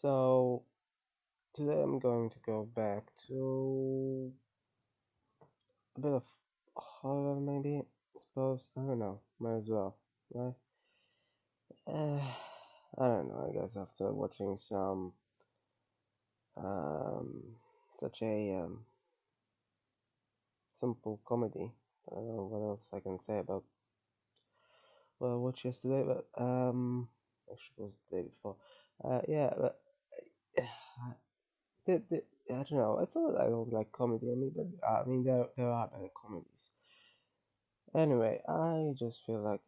So today I'm going to go back to a bit of horror, maybe. I suppose. I don't know. Might as well, right? Uh, I don't know. I guess after watching some um, such a simple comedy, I don't know what else I can say about what I watched yesterday. But actually, it was the day before. Yeah, but I don't know. It's not that I don't like comedy. I mean there are better comedies. Anyway, I just feel like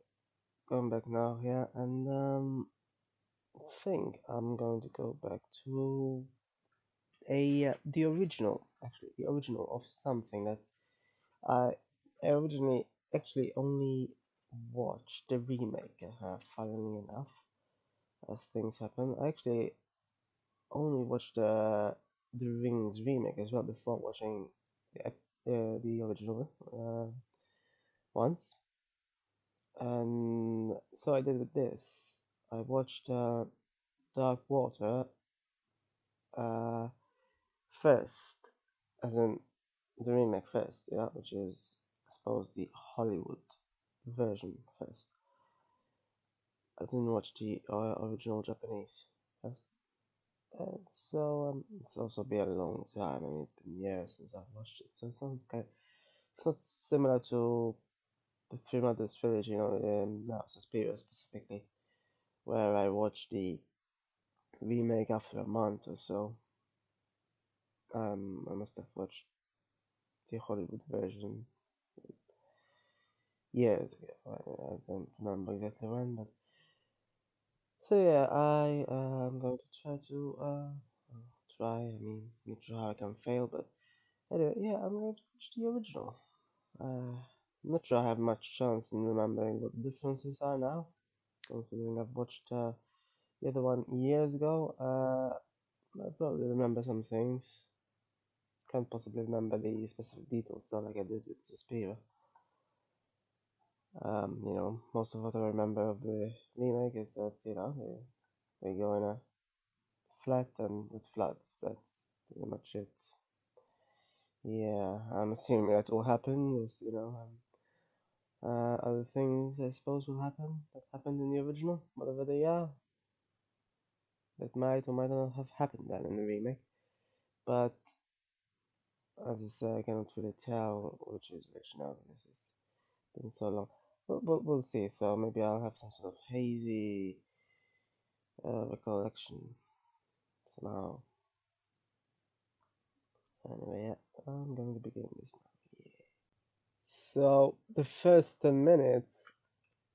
going back now here and think I'm going to go back to the original, actually the original of something that I originally actually only watched the remake. Funnily enough, as things happen, I actually only watched the Rings remake as well before watching the original once. And so I did with this. I watched Dark Water uh, first, as in the remake first, yeah, which is, I suppose, the Hollywood version first. I didn't watch the original Japanese first. So it's also been a long time. I mean, it's been years since I've watched it. So it's not similar to the Three Mothers trilogy, no, Suspiria specifically, where I watched the remake after a month or so. I must have watched the Hollywood version years ago. I don't remember exactly when, but so yeah, I am going to try to try. I mean, not sure how I can fail, but anyway, yeah, I'm going to watch the original. I'm not sure I have much chance in remembering what the differences are now, considering I've watched the other one years ago. I probably remember some things. Can't possibly remember the specific details though, like I did with Suspiria. Most of what I remember of the remake is that they go in a flat and it floods. That's pretty much it. Yeah, I'm assuming that will happen. Other things I suppose will happen that happened in the original, whatever they are, that might or might not have happened then in the remake. But as I say, I cannot really tell which is which now. This has been so long. But we'll see. So maybe I'll have some sort of hazy recollection somehow. Anyway, yeah, I'm going to begin this now. Yeah. So the first 10 minutes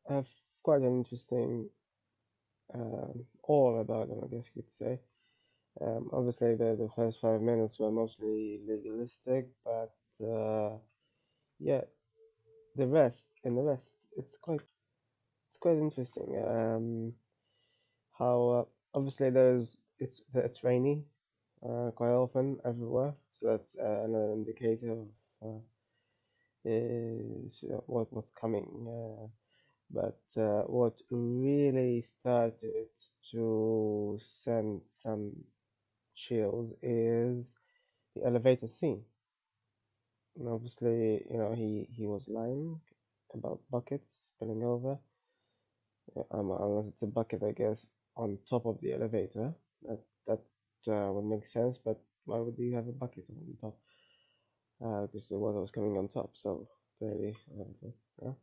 have quite an interesting aura about them, I guess you could say. Obviously, the first 5 minutes were mostly legalistic, but yeah, the rest, it's quite interesting. How obviously it's rainy quite often everywhere, so that's another indicator of is what's coming. But what really started to send some chills is the elevator scene. And obviously, he was lying about buckets spilling over. Unless it's a bucket, I guess, on top of the elevator. That would make sense, but why would you have a bucket on top? Because the water was coming on top, so clearly, yeah.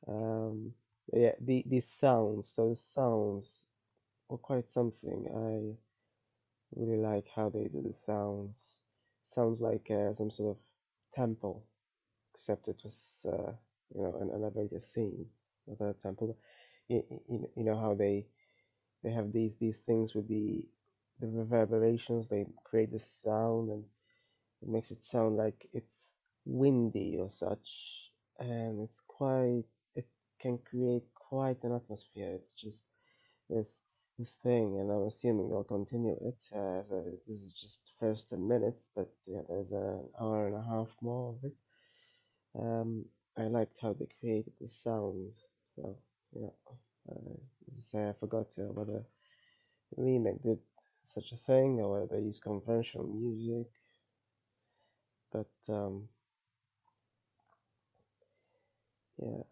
Um, yeah, the sounds. So the sounds were quite something. I really like how they do the sounds. Sounds like some sort of temple, except it was an elevator scene, not a temple. You know how they have these things with the reverberations. They create the sound and it makes it sound like it's windy or such, and it can create quite an atmosphere. It's just this this thing, and I'm assuming they'll continue it. This is just the first 10 minutes, but yeah, there's an hour and a half more of it. I liked how they created the sound. So yeah, as I say, I forgot what the remake did such a thing, or whether they use conventional music. But yeah,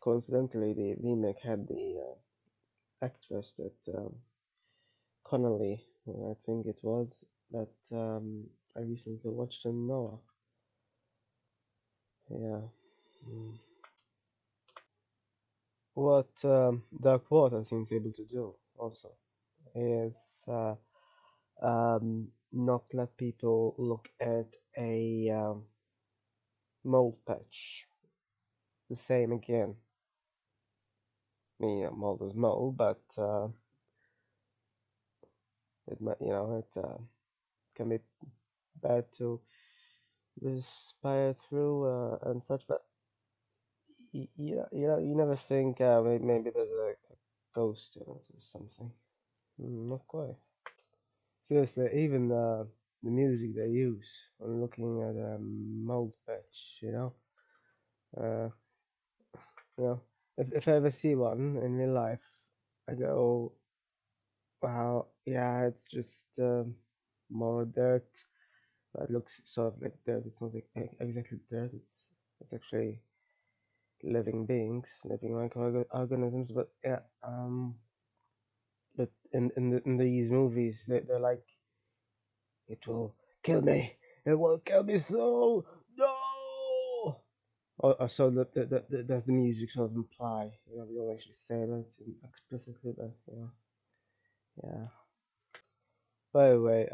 coincidentally, the remake had the actress that Connolly, I think it was, that I recently watched in Noah. Yeah. Mm. What Dark Water seems able to do also is not let people look at a mold patch the same again. I mean, mold is mold, but it can be bad to respire through and such. But you never think maybe there's a ghost in it or something. Not quite. Seriously, even the music they use when looking at a mold patch, uh, you know, if I ever see one in real life, I go, wow, yeah, it's just more dirt, but it looks sort of like dirt. It's not like exactly dirt. It's actually living beings, living microorganisms. But yeah, but in these movies, they're like, it will kill me. It will kill me so. No. Or so does the music sort of imply. They don't actually say that explicitly, but yeah. By the way,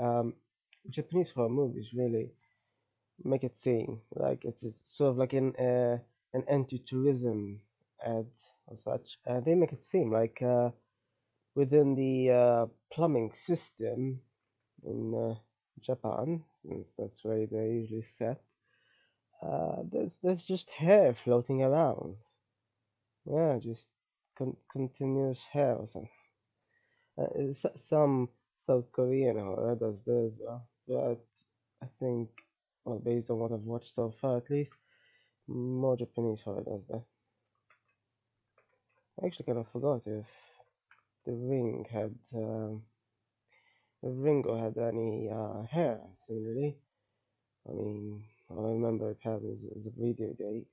Japanese horror movies really make it seem like it's sort of like an anti-tourism ad or such. They make it seem like within the plumbing system in Japan, since that's where they're usually set, there's just hair floating around. Yeah, just continuous hair or something. Some South Korean horror does this as well, but I think, well, based on what I've watched so far at least, more Japanese horror does that. I actually kind of forgot if the ring had if Ringo had any hair similarly. I mean, all I remember it had is a videotape.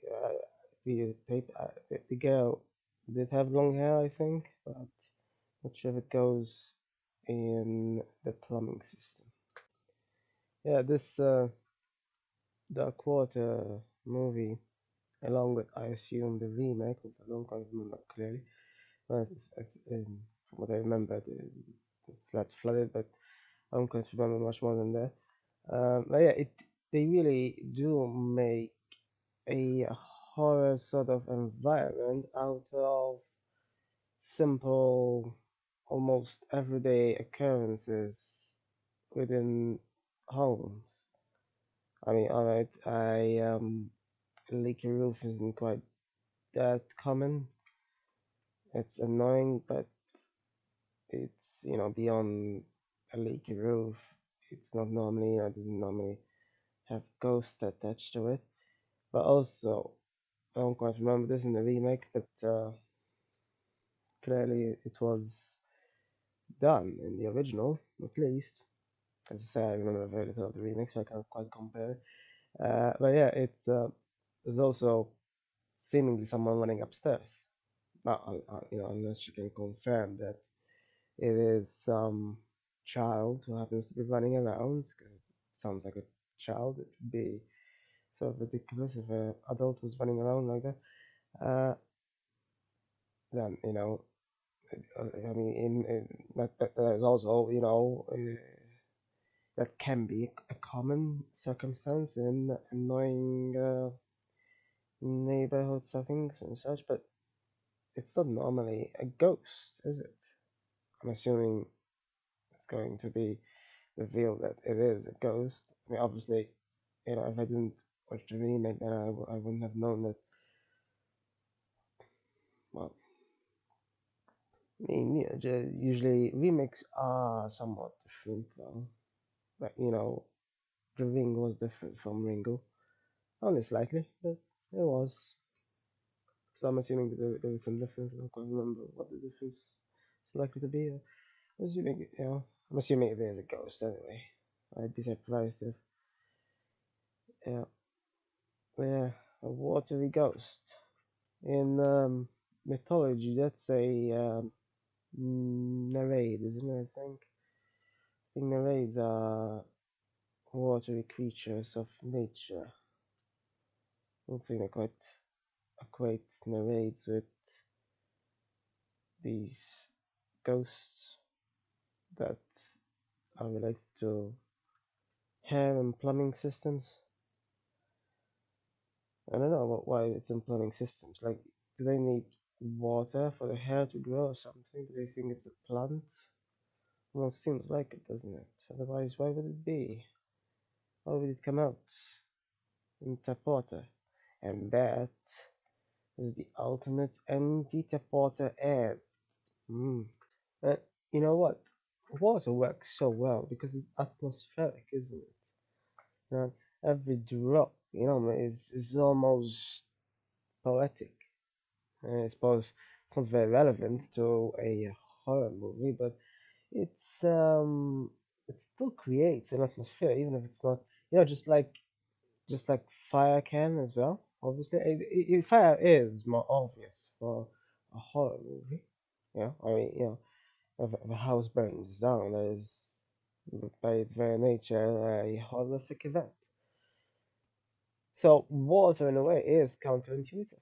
The girl did have long hair, I think, but not sure if it goes in the plumbing system. Yeah, this Dark Water movie, along with I assume the remake, which I don't quite remember clearly, but from what I remember, the flat flooded, but I don't quite remember much more than that. But yeah, they really do make a horror sort of environment out of simple, almost everyday occurrences within homes. I mean, alright, a leaky roof isn't quite that common. It's annoying, but it's beyond a leaky roof. It's not normally, doesn't normally have ghosts attached to it. But also, I don't quite remember this in the remake, but clearly it was done in the original, at least. As I say, I remember very little of the remake, so I can't quite compare it. But yeah, there's also seemingly someone running upstairs. Unless you can confirm that it is some child who happens to be running around, because it sounds like a child. It would be sort of ridiculous if an adult was running around like that. Uh, then I mean, that is also that can be a common circumstance in annoying neighborhood settings and such, but it's not normally a ghost, is it? I'm assuming it's going to be revealed that it is a ghost. I mean, obviously, if I didn't watch the remake, then I wouldn't have known that. Well, I mean, usually remakes are somewhat different, though. Like, the Ring was different from Ringo. Only slightly, but it was. So I'm assuming that there was some difference. I don't quite remember what the difference is likely to be. I'm assuming, I'm assuming it is a ghost anyway. I'd be surprised if, yeah, yeah, a watery ghost. In mythology, that's a Nereid, isn't it? I think Nereids are watery creatures of nature. I don't think I quite equate Nereids with these ghosts that are related to hair and plumbing systems. I don't know why it's in plumbing systems. Like, do they need water for the hair to grow or something? Do they think it's a plant? Almost seems like it, doesn't it? Otherwise, why would it be? Why would it come out in tap water? And that is the ultimate empty tap water ad. Mm. Uh, you know what? Water works so well because it's atmospheric, isn't it? You know, every drop, is almost poetic. I suppose it's not very relevant to a horror movie, but it's it still creates an atmosphere, even if it's not, just like fire can as well. Obviously, fire is more obvious for a horror movie. I mean, if a house burns down, that is by its very nature a horrific event. So water, in a way, is counterintuitive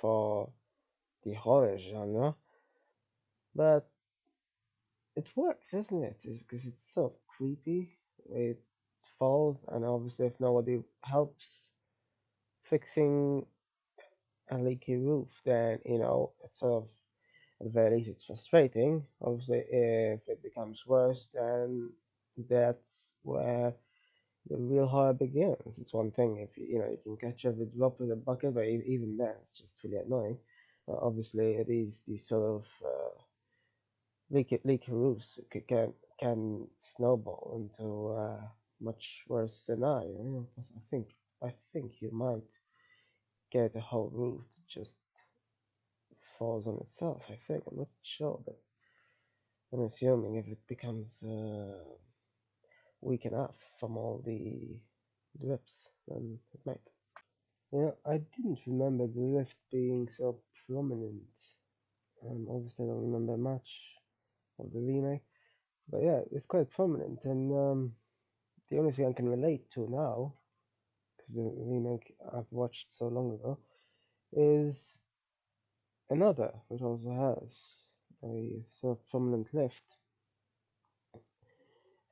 for the horror genre, but it works, isn't it? Because it's so creepy. It falls, and obviously, if nobody helps fixing a leaky roof, then it's sort of, at the very least, it's frustrating. Obviously, if it becomes worse, then that's where the real horror begins. It's one thing if you can catch every drop with a bucket, but even then, it's just really annoying. Obviously, these sort of leaky roofs can snowball into a much worse scenario. 'Cause I think you might get a whole roof that just falls on itself. I think I'm not sure, but I'm assuming if it becomes weak enough from all the drips, then it might. I didn't remember the lift being so prominent. Obviously, I don't remember much of the remake, but yeah, it's quite prominent. And the only thing I can relate to now, because the remake I've watched so long ago, is another which also has a sort of prominent lift,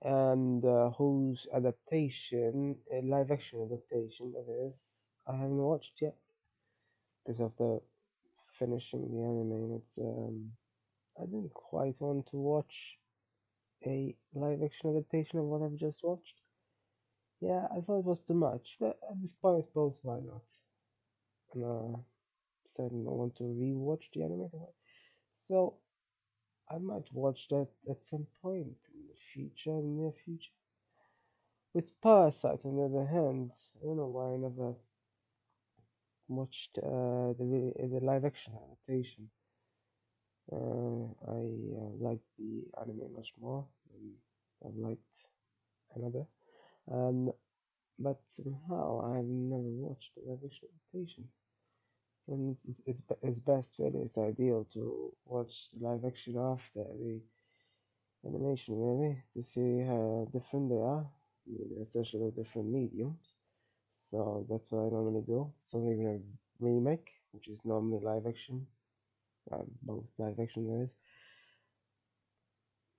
and whose adaptation, a live action adaptation that is, I haven't watched yet because of the finishing the anime. And I didn't quite want to watch a live action adaptation of what I've just watched. Yeah, I thought it was too much, but at this point, I suppose why not? And certainly don't want to rewatch the anime, so I might watch that at some point in the future, in the near future. With Parasite, on the other hand, I don't know why I never watched the live action adaptation. I liked the anime much more than I've liked another. Um, but somehow I've never watched the live action adaptation. And it's best, really. It's ideal to watch the live action after the animation, really, to see how different they are. I mean, essentially different mediums. So that's what I normally do. It's not even a remake, which is normally live action. Both live action, that is.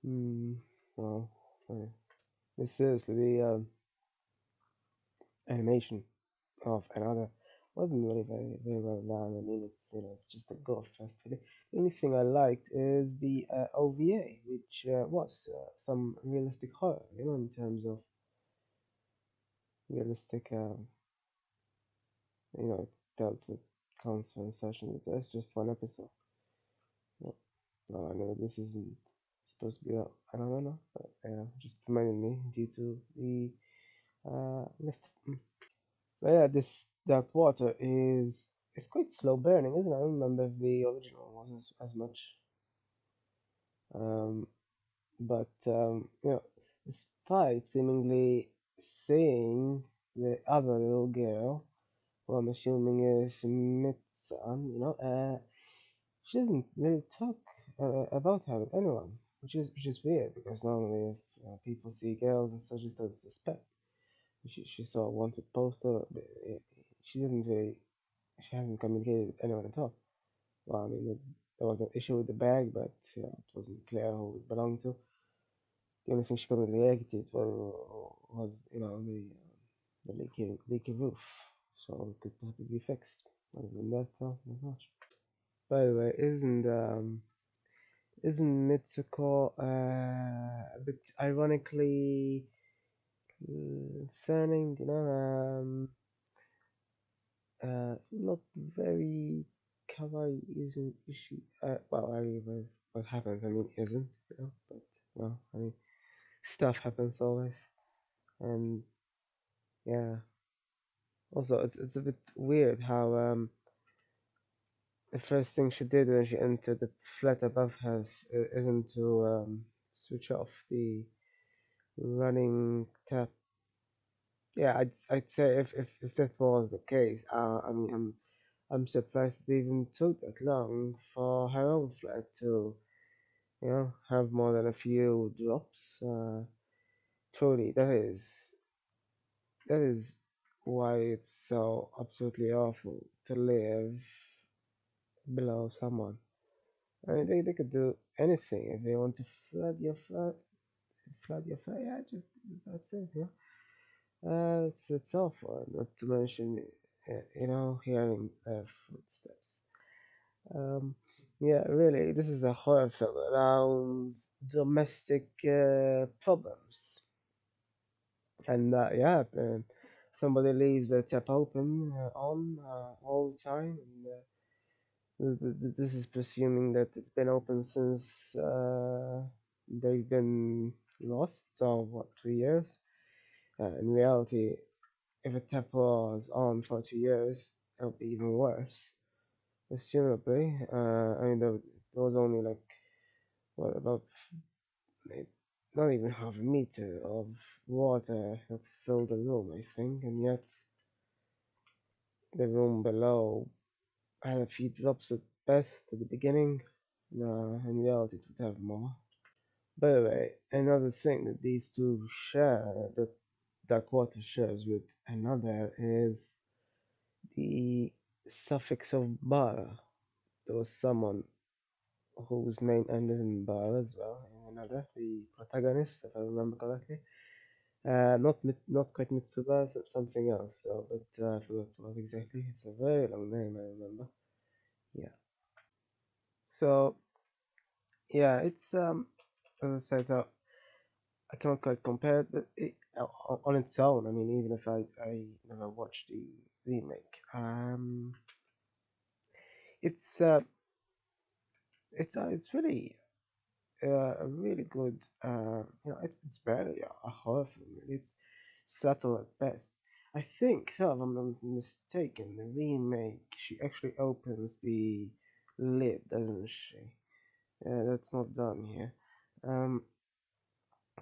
Hmm. Well, sorry. This seriously, the animation of another wasn't really very well done. I mean, it's just a gore fest. Really. The only thing I liked is the OVA, which was some realistic horror. In terms of realistic, it dealt with cancer and such, and that's just one episode. No, no, I know this isn't supposed to be out. I don't know, but just reminded me due to the lift. But yeah, this dark water is quite slow burning, isn't it? I don't remember if the original was as much. Um, But despite seemingly seeing the other little girl, who I'm assuming is Mitsan, she doesn't really talk about her with anyone, which is weird because normally if people see girls and such, they start to suspect. She saw a wanted poster, but she doesn't really, she hasn't communicated with anyone at all. Well, I mean, there was an issue with the bag, but it wasn't clear who it belonged to. The only thing she couldn't react to was, the leaky roof. So it could probably be fixed. Other than that, not much. By the way, isn't Mitsuko a bit ironically concerning? Not very kawaii, isn't is she? Well, I mean, what happens? I mean, isn't But I mean, stuff happens always, and yeah. Also, it's a bit weird how the first thing she did when she entered the flat above her isn't to switch off the running tap. Yeah, I'd say if that was the case, I mean, I'm surprised it even took that long for her own flat to have more than a few drops. Truly, that is why it's so absolutely awful to live below someone. I mean, they could do anything if they want to flood your flat. Yeah, just that's it. Yeah, it's awful. Not to mention, hearing footsteps. Um, yeah, really, this is a horror film around domestic problems, and somebody leaves the tap open on all the time, and this is presuming that it's been open since they've been lost, so what, 2 years? In reality, if a tap was on for 2 years, it would be even worse. Presumably, I mean, there was only like, what, about maybe not even half a meter of water that filled the room, I think, and yet the room below had a few drops at best at the beginning. No, in reality, it would have more. By the way, another thing that these two share, that Darkwater shares with another, is the suffix of bar. There was someone whose name ended in bar as well, in another, the protagonist, if I remember correctly. Not quite Mitsuba, something else. So, but I forgot what exactly. It's a very long name, I remember. Yeah. So yeah, it's as I said, I cannot quite compare it, but on its own, I mean, even if I never watched the remake, it's it's really a really good, it's barely a horror film. Really. It's subtle at best. I think, if I'm not mistaken, the remake, she actually opens the lid, doesn't she? That's not done here. Um,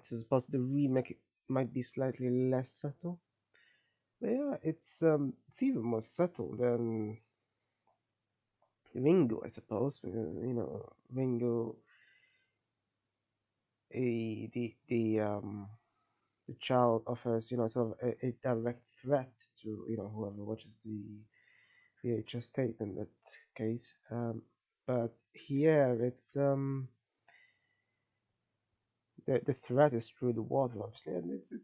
so I suppose the remake might be slightly less subtle. But yeah, it's even more subtle than Ringo, I suppose. Ringo, the child offers sort of a direct threat to whoever watches the VHS tape in that case. But here the threat is through the water, obviously, and it's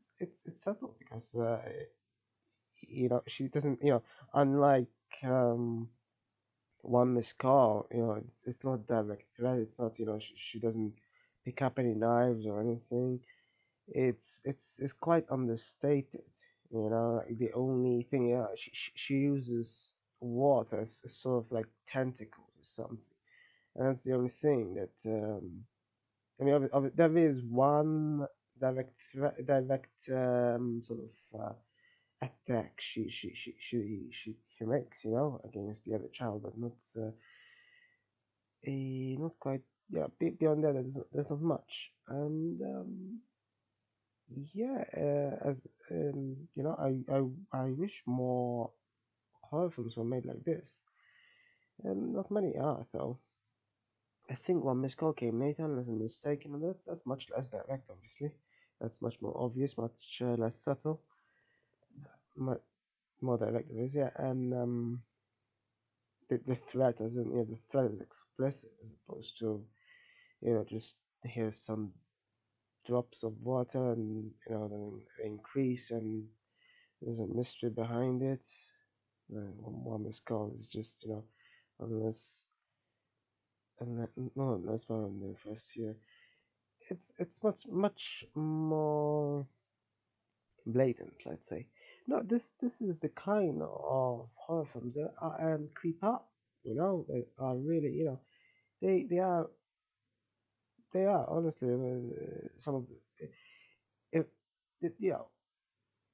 subtle because she doesn't unlike one missed call, it's not direct threat. It's not she doesn't pick up any knives or anything. It's quite understated. Like the only thing, she uses water as sort of like tentacles or something, and that's the only thing that I mean, there is one direct sort of attack she makes, against the other child, but not quite yeah, beyond that, there's not much. And yeah, as I wish more horror films were made like this. And not many are though. I think One Miss Call came later, unless I'm mistaken, and that's much less direct, obviously. That's much more obvious, much less subtle, much more direct it is, yeah. And the threat, as in, the threat is explicit as opposed to, just here's some drops of water and, then they increase and there's a mystery behind it. One Miss Call is just, unless, no, that's one in the first year. It's much more blatant, let's say. No, this is the kind of horror films that are creep up. They are really, they are honestly some of the it, you know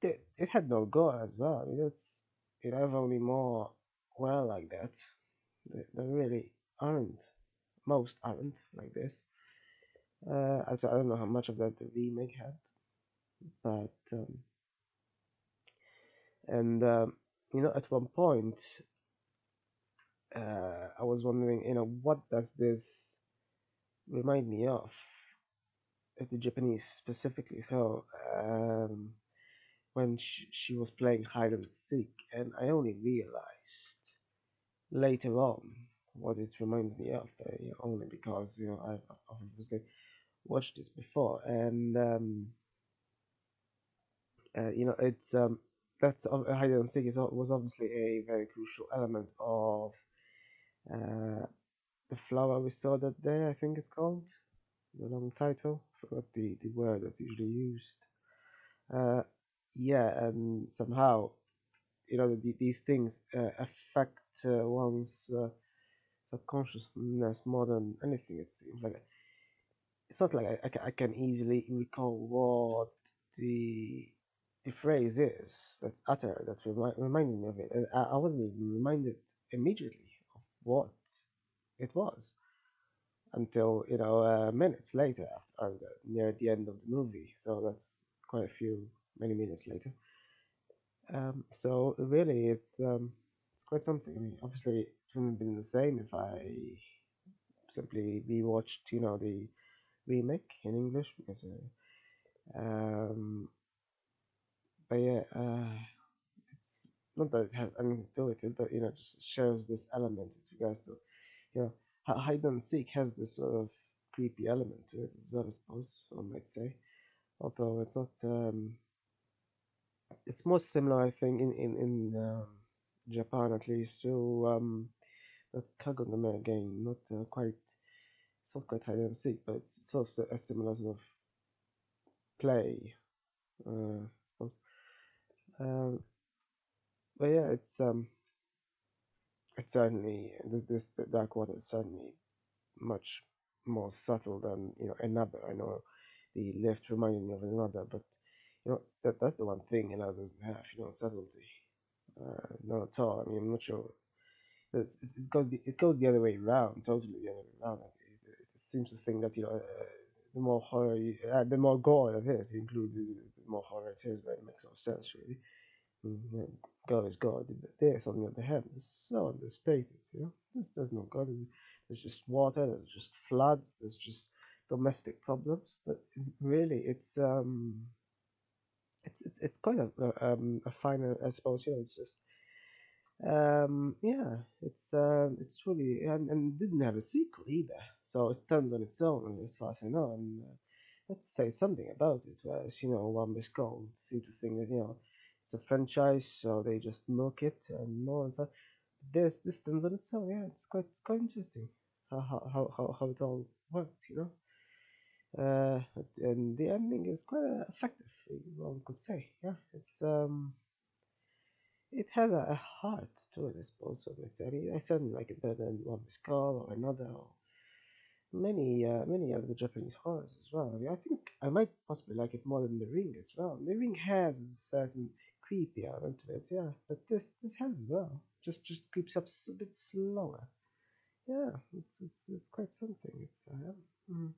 it had no gore as well. I mean, have only more well like that. They really aren't. Most aren't like this. I don't know how much of that the remake had, but and at one point, I was wondering, what does this remind me of? The Japanese specifically, though, when she was playing hide and seek, and I only realized later on what it reminds me of, only because I've obviously watched this before, and it's that's hide and seek was obviously a very crucial element of uh, the flower we saw that day. I think it's called the long title. Forgot the word that's usually used. Uh, yeah, and somehow these things affect one's subconsciousness more than anything. It seems like it's not like I can easily recall what the the phrase is that's uttered that reminded me of it. And I wasn't even reminded immediately of what it was until minutes later after near the end of the movie. So that's quite a few many minutes later. So really, it's quite something. I mean, obviously, it wouldn't have been the same if I simply rewatched the remake in English because but yeah, it's not that it has anything to do with it, but just shows this element with regards to you know hide and seek has this sort of creepy element to it as well, I suppose one might say. Although it's not, it's more similar, I think, in Japan at least to that Kagome game. Not quite, it's not quite hide and seek, but it's sort of a similar sort of play, I suppose. Um, but yeah, it's certainly this the Dark Water is certainly much more subtle than another. I know the lift reminded me of another, but that's the one thing another doesn't have. Subtlety. Not at all. I mean, I'm not sure. It goes the other way around. Totally the other way around. Like, it seems to think that the more horror, the more gore it is, you include the more horror it is. But it makes no sense really. God is God. This, on the other hand, is so understated. There's no God. There's just water. There's just floods. There's just domestic problems. But really, it's quite a finer, I suppose. It's just yeah, it's truly and didn't have a sequel either. So it stands on its own as far as I know. And let's say something about it. Whereas One Miss Gold seem to think that it's a franchise, so they just milk it and more and so. This stands on its own. Yeah, it's quite interesting how it all worked. And the ending is quite effective. One could say. Yeah, it has a heart to it, I suppose. So let's say I certainly like it better than One Miss Call or another, or many other Japanese horrors as well. I mean, I think I might possibly like it more than The Ring as well. The Ring has a certain creepy element to it, yeah, but this has as well. Just creeps up a bit slower. Yeah, it's quite something. It's yeah. Mm.